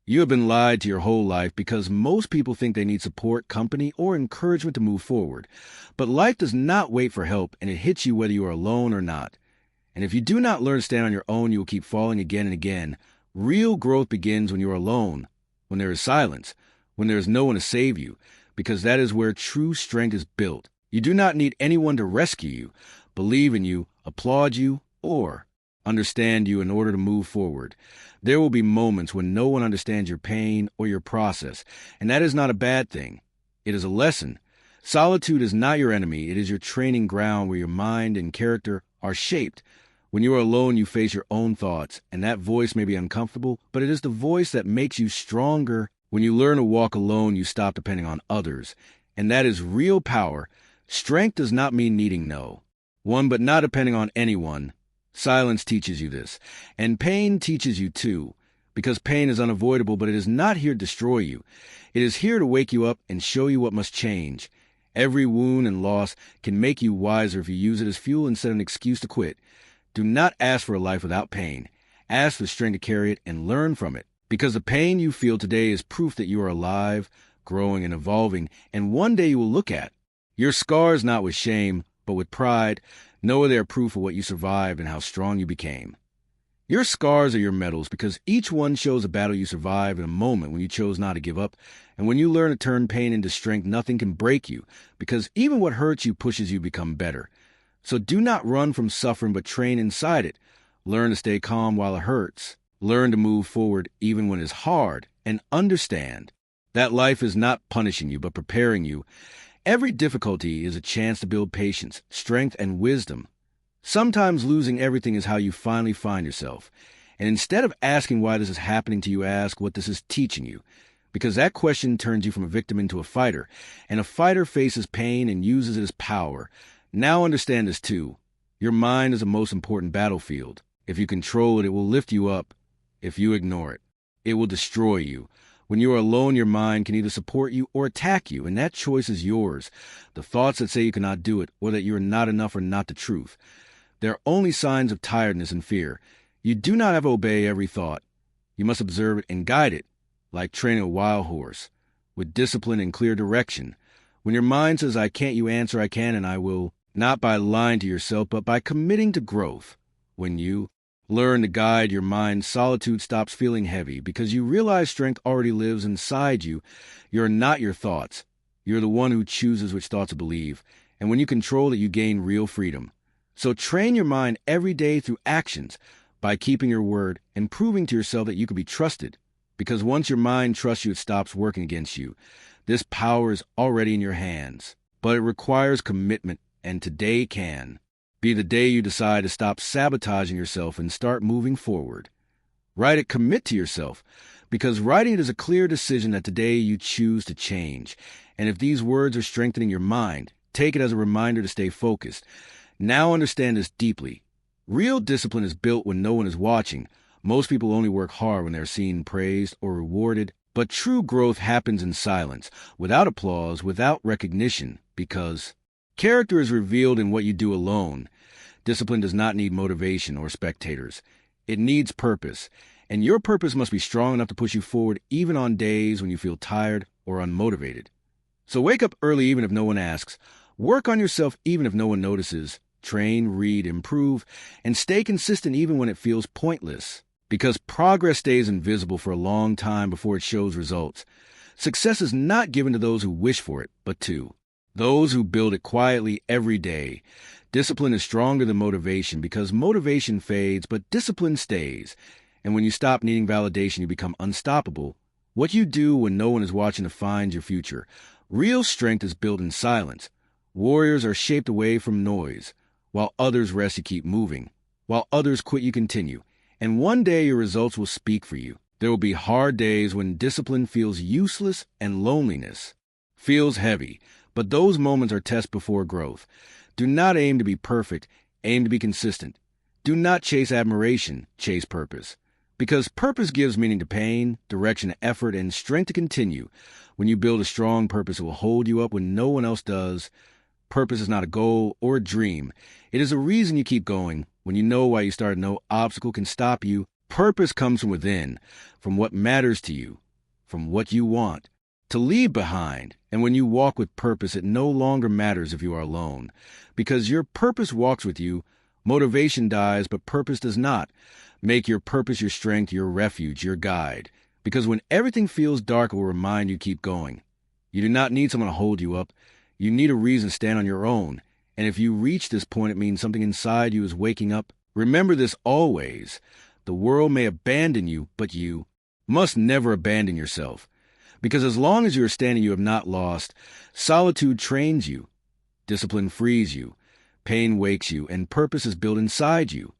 You have been lied to your whole life because most people think they need support, company, or encouragement to move forward. But life does not wait for help, and it hits you whether you are alone or not. And if you do not learn to stand on your own, you will keep falling again and again. Real growth begins when you are alone, when there is silence, when there is no one to save you, because that is where true strength is built. You do not need anyone to rescue you, believe in you, applaud you, or understand you in order to move forward. There will be moments when no one understands your pain or your process, and that is not a bad thing. It is a lesson. Solitude is not your enemy. It is your training ground where your mind and character are shaped. When you are alone, you face your own thoughts, and that voice may be uncomfortable, but it is the voice that makes you stronger. When you learn to walk alone, you stop depending on others, and that is real power. Strength does not mean needing one, but not depending on anyone. Silence teaches you this, and pain teaches you too, because pain is unavoidable, but it is not here to destroy you. It is here to wake you up and show you what must change. Every wound and loss can make you wiser if you use it as fuel instead of an excuse to quit. Do not ask for a life without pain. Ask for the strength to carry it and learn from it, because the pain you feel today is proof that you are alive, growing and evolving, and one day you will look at your scars not with shame, but with pride. Know they are proof of what you survived and how strong you became. Your scars are your medals because each one shows a battle you survived in a moment when you chose not to give up. And when you learn to turn pain into strength, nothing can break you because even what hurts you pushes you to become better. So do not run from suffering, but train inside it. Learn to stay calm while it hurts. Learn to move forward even when it's hard, and understand that life is not punishing you, but preparing you. Every difficulty is a chance to build patience, strength, and wisdom. Sometimes losing everything is how you finally find yourself. And instead of asking why this is happening to you, ask what this is teaching you. Because that question turns you from a victim into a fighter. And a fighter faces pain and uses it as power. Now understand this too. Your mind is the most important battlefield. If you control it, it will lift you up. If you ignore it, it will destroy you. When you are alone, your mind can either support you or attack you, and that choice is yours. The thoughts that say you cannot do it, or that you are not enough, are not the truth. They are only signs of tiredness and fear. You do not have to obey every thought. You must observe it and guide it, like training a wild horse, with discipline and clear direction. When your mind says, I can't, you answer, I can and I will, not by lying to yourself, but by committing to growth. When you learn to guide your mind, solitude stops feeling heavy because you realize strength already lives inside you. You're not your thoughts. You're the one who chooses which thoughts to believe. And when you control it, you gain real freedom. So train your mind every day through actions by keeping your word and proving to yourself that you can be trusted. Because once your mind trusts you, it stops working against you. This power is already in your hands, but it requires commitment, and today can be the day you decide to stop sabotaging yourself and start moving forward. Write it, commit to yourself, because writing it is a clear decision that today you choose to change. And if these words are strengthening your mind, take it as a reminder to stay focused. Now understand this deeply. Real discipline is built when no one is watching. Most people only work hard when they're seen, praised, or rewarded. But true growth happens in silence, without applause, without recognition, because character is revealed in what you do alone. Discipline does not need motivation or spectators. It needs purpose, and your purpose must be strong enough to push you forward even on days when you feel tired or unmotivated. So wake up early even if no one asks. Work on yourself even if no one notices. Train, read, improve, and stay consistent even when it feels pointless. Because progress stays invisible for a long time before it shows results. Success is not given to those who wish for it, but to those who build it quietly every day. Discipline is stronger than motivation because motivation fades, but discipline stays. And when you stop needing validation, you become unstoppable. What you do when no one is watching defines your future. Real strength is built in silence. Warriors are shaped away from noise. While others rest, you keep moving. While others quit, you continue. And one day your results will speak for you. There will be hard days when discipline feels useless and loneliness feels heavy. But those moments are tests before growth. Do not aim to be perfect, aim to be consistent. Do not chase admiration, chase purpose. Because purpose gives meaning to pain, direction to effort, and strength to continue. When you build a strong purpose, it will hold you up when no one else does. Purpose is not a goal or a dream. It is a reason you keep going. When you know why you started, no obstacle can stop you. Purpose comes from within, from what matters to you, from what you want to leave behind. And when you walk with purpose, it no longer matters if you are alone. Because your purpose walks with you, motivation dies, but purpose does not. Make your purpose your strength, your refuge, your guide. Because when everything feels dark, it will remind you keep going. You do not need someone to hold you up. You need a reason to stand on your own. And if you reach this point, it means something inside you is waking up. Remember this always. The world may abandon you, but you must never abandon yourself. Because as long as you are standing, you have not lost. Solitude trains you. Discipline frees you. Pain wakes you, and purpose is built inside you.